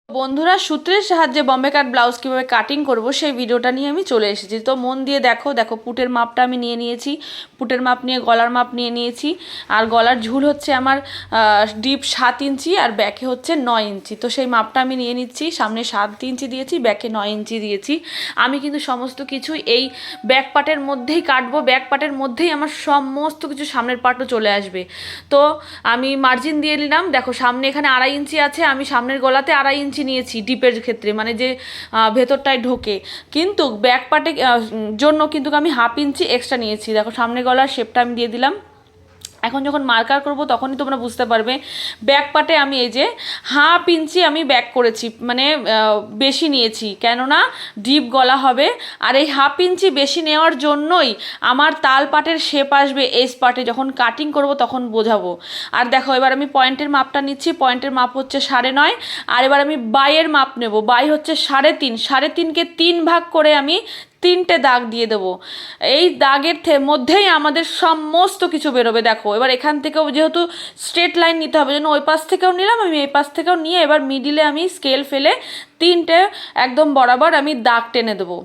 বন্ধুরা, সূত্রের সাহায্যে বম্বে কাট ব্লাউজ কীভাবে কাটিং করব সেই ভিডিওটা নিয়ে আমি চলে এসেছি। তো মন দিয়ে দেখো দেখো পুটের মাপটা আমি নিয়ে নিয়েছি, পুটের মাপ নিয়ে গলার মাপ নিয়ে নিয়েছি। আর গলার ঝুল হচ্ছে আমার ডিপ 7 ইঞ্চি আর ব্যাকে হচ্ছে 9 ইঞ্চি। তো সেই মাপটা আমি নিয়ে নিচ্ছি। সামনে 7 ইঞ্চি দিয়েছি, ব্যাকে 9 ইঞ্চি দিয়েছি। আমি কিন্তু সমস্ত কিছু এই ব্যাক পার্টের মধ্যেই কাটবো, ব্যাক পার্টের মধ্যেই আমার সমস্ত কিছু সামনের পার্টও চলে আসবে। তো আমি মার্জিন দিয়ে নিলাম। দেখো সামনে এখানে 2.5 ইঞ্চি আছে, আমি সামনের গলাতে 2.5 ইঞ্চি নিয়েছি ডিপের ক্ষেত্রে, মানে যে ভেতরটায় ঢোকে। কিন্তু ব্যাক পার্টে জন্য কিন্তু আমি 1/2 ইঞ্চি এক্সট্রা নিয়েছি। দেখো সামনের গলার শেপটা আমি দিয়ে দিলাম। এখন যখন মার্কার করব তখনই তোমরা বুঝতে পারবে। ব্যাক পার্টে আমি এই যে 1/2 ইঞ্চি আমি ব্যাক করেছি, মানে বেশি নিয়েছি, কেননা ডিপ গলা হবে। আর এই 1/2 ইঞ্চি বেশি নেওয়ার জন্যই আমার তাল পাটের শেপ আসবে এস পার্টে, যখন কাটিং করব তখন বোঝাবো। আর দেখো এবার আমি পয়েন্টের মাপটা নিচ্ছি। পয়েন্টের মাপ হচ্ছে 9.5। আর এবার আমি বাইয়ের মাপ নেব। বাই হচ্ছে 3.5। 3.5কে 3 ভাগ করে আমি 3টে দাগ দিয়ে দেবো। এই দাগের মধ্যেই আমাদের সমস্ত কিছু বেরোবে। দেখো এবার এখান থেকেও যেহেতু স্ট্রেট লাইন নিতে হবে, যেন ওই পাশ থেকেও নিলাম, আমি এই পাশ থেকেও নিয়ে এবার মিডিলে আমি স্কেল ফেলে 3টে একদম বরাবর আমি দাগ টেনে দেবো,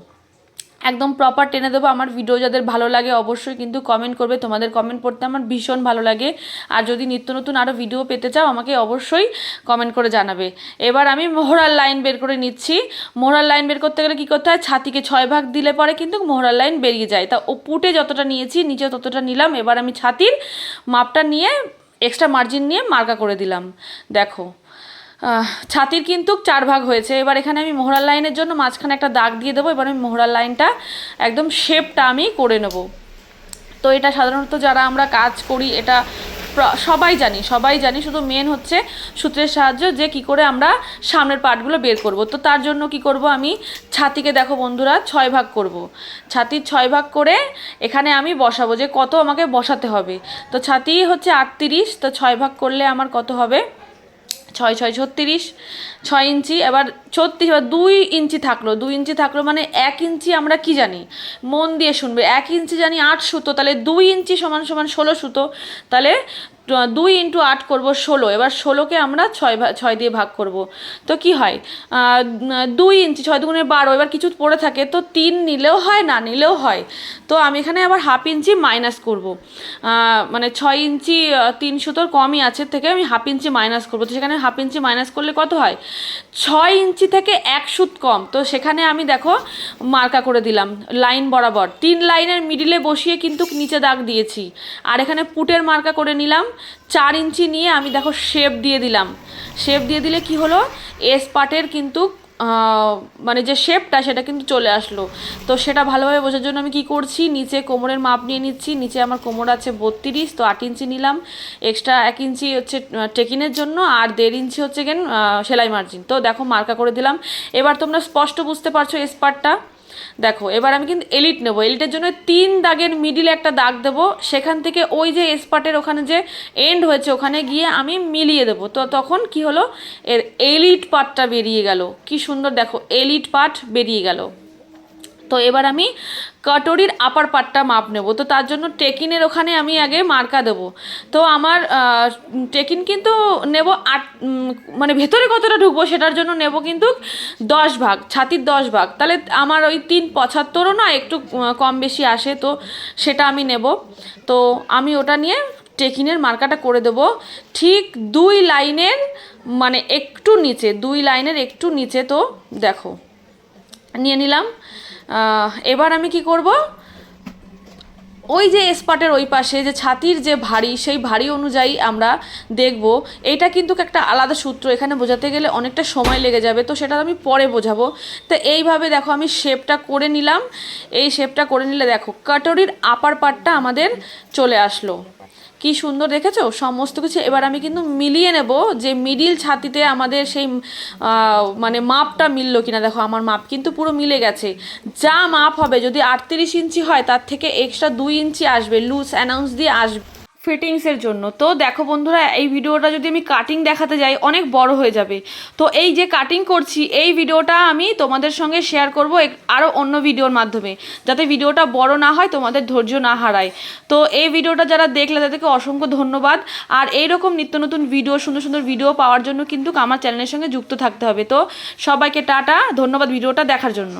একদম প্রপার টেনে দেবো। আমার ভিডিও যাদের ভালো লাগে অবশ্যই কিন্তু কমেন্ট করবে, তোমাদের কমেন্ট পড়তে আমার ভীষণ ভালো লাগে। আর যদি নিত্য নতুন আরও ভিডিও পেতে চাও আমাকে অবশ্যই কমেন্ট করে জানাবে। এবার আমি মোহরার লাইন বের করে নিচ্ছি। মোহরার লাইন বের করতে গেলে কী করতে হয়, ছাতিকে 6 ভাগ দিলে পরে কিন্তু মোহরার লাইন বেরিয়ে যায়। তা ও পুটে যতটা নিয়েছি নিচে ততটা নিলাম। এবার আমি ছাতির মাপটা নিয়ে এক্সট্রা মার্জিন নিয়ে মার্কা করে দিলাম। দেখো ছাতির কিন্তু 4 ভাগ হয়েছে। এবার এখানে আমি মোহরার লাইনের জন্য মাঝখানে একটা দাগ দিয়ে দেবো। এবার আমি মোহরার লাইনটা একদম শেপটা আমি করে নেব। তো এটা সাধারণত যারা আমরা কাজ করি এটা সবাই জানি, শুধু মেন হচ্ছে সূত্রের সাহায্য যে কি করে আমরা সামনের পার্টগুলো বের করব। তো তার জন্য কি করব, আমি ছাতিকে দেখো বন্ধুরা 6 ভাগ করব। ছাতির 6 ভাগ করে এখানে আমি বসাবো যে কত আমাকে বসাতে হবে। তো ছাতি হচ্ছে 38, তো 6 ভাগ করলে আমার কত হবে, 6 6 36, 6 ইঞ্চি। এবার 36, এবার 2 ইঞ্চি থাকলো, 2 ইঞ্চি থাকলো মানে 1 ইঞ্চি আমরা কি জানি, মন দিয়ে শুনবে, 1 ইঞ্চি জানি 8 সুতো, তাহলে 2 ইঞ্চি সমান সমান 16 সুতো। তাহলে 2 × 8 করবো 16। এবার 16কে আমরা 6 দিয়ে ভাগ করব। তো কি হয়, 2 ইঞ্চি 6 দুগুণে 12। এবার কিছু পড়ে থাকে তো 3 নিলেও হয়, না নিলেও হয়। তো আমি এখানে আবার 1/2 ইঞ্চি মাইনাস করব, মানে 6 ইঞ্চি 3 সুতোর কমই আছে থেকে আমি 1/2 ইঞ্চি মাইনাস করবো। তো সেখানে 1/2 ইঞ্চি মাইনাস করলে কত হয়, 6 ইঞ্চি থেকে 1 সুত কম। তো সেখানে আমি দেখো মার্কা করে দিলাম লাইন বরাবর, 3 লাইনের মিডিলে বসিয়ে কিন্তু নিচে দাগ দিয়েছি। আর এখানে পুটের মার্কা করে নিলাম 4 ইঞ্চি নিয়ে আমি দেখো শেপ দিয়ে দিলাম। শেপ দিয়ে দিলে কি হলো, এস পার্টের কিন্তু মানে যে শেপটা সেটা কিন্তু চলে আসলো। তো সেটা ভালোভাবে বোঝার জন্য আমি কি করছি, নিচে কোমরের মাপ নিয়ে নিচ্ছি। নিচে আমার কোমর আছে 32, তো 8 ইঞ্চি নিলাম। এক্সট্রা 1 ইঞ্চি হচ্ছে টেকিনের জন্য, আর 1.5 ইঞ্চি হচ্ছে কেন সেলাই মার্জিন। তো দেখো মার্কা করে দিলাম। এবার তোমরা স্পষ্ট বুঝতে পারছো এস পার্টটা। দেখো এবার আমি কিন্তু এলিট নেবো। এলিটের জন্য 3 দাগের মিডিলে একটা দাগ দেবো, সেখান থেকে ওই যে স্পটের ওখানে যে এন্ড হয়েছে ওখানে গিয়ে আমি মিলিয়ে দেবো। তো তখন কি হলো, এর এলিট পার্টটা বেরিয়ে গেল। কি সুন্দর দেখো এলিট পার্ট বেরিয়ে গেল। তো এবার আমি কাটরির আপার পার্টটা মাপ নেব। তো তার জন্য টেকিনের ওখানে আমি আগে মার্কা দেবো। তো আমার টেকিন কিন্তু নেব 8, মানে ভেতরে কতটা ঢুকবো সেটার জন্য নেব কিন্তু 10 ভাগ, ছাতির 10 ভাগ। তাহলে আমার ওই 375ও না একটু কম বেশি আসে, তো সেটা আমি নেব। তো আমি ওটা নিয়ে টেকিনের মার্কাটা করে দেব ঠিক 2 লাইনের মানে একটু নিচে, 2 লাইনের একটু নিচে। তো দেখো নিয়ে নিলাম। এবার আমি কি করব, ওই যে স্পটের ওই পাশে যে ছাতির যে ভারী, সেই ভারী অনুযায়ী আমরা দেখব। এইটা কিন্তু একটা আলাদা সূত্র, এখানে বোঝাতে গেলে অনেকটা সময় লেগে যাবে, তো সেটা আমি পরে বোঝাবো। তো এইভাবে দেখো আমি শেপটা করে নিলাম। এই শেপটা করে নিলে দেখো কাটরির আপার পার্টটা আমাদের চলে আসলো। কি সুন্দর দেখেছো সমস্ত কিছু। এবার আমি কিন্তু মিলিয়ে নেব যে মিডিল ছাতিতে আমাদের সেই মানে মাপটা মিললো কিনা। দেখো আমার মাপ কিন্তু পুরো মিলে গেছে। যা মাপ হবে, যদি 38 ইঞ্চি হয় তার থেকে এক্সট্রা 2 ইঞ্চি আসবে, লুজ অ্যানাউন্স দিয়ে আসবে। ফিটিংসের জন্য। তো দেখো বন্ধুরা, এই ভিডিওটা যদি আমি কাটিং দেখাতে যাই অনেক বড় হয়ে যাবে। তো এই যে কাটিং করছি এই ভিডিওটা আমি তোমাদের সঙ্গে শেয়ার করব আরও অন্য ভিডিওর মাধ্যমে, যাতে ভিডিওটা বড় না হয়, তোমাদের ধৈর্য না হারায়। তো এই ভিডিওটা যারা দেখলে তাদেরকে অসংখ্য ধন্যবাদ। আর এইরকম নিত্য নতুন ভিডিও, সুন্দর সুন্দর ভিডিও পাওয়ার জন্য কিন্তু আমার চ্যানেলের সঙ্গে যুক্ত থাকতে হবে। তো সবাইকে টাটা, ধন্যবাদ ভিডিওটা দেখার জন্য।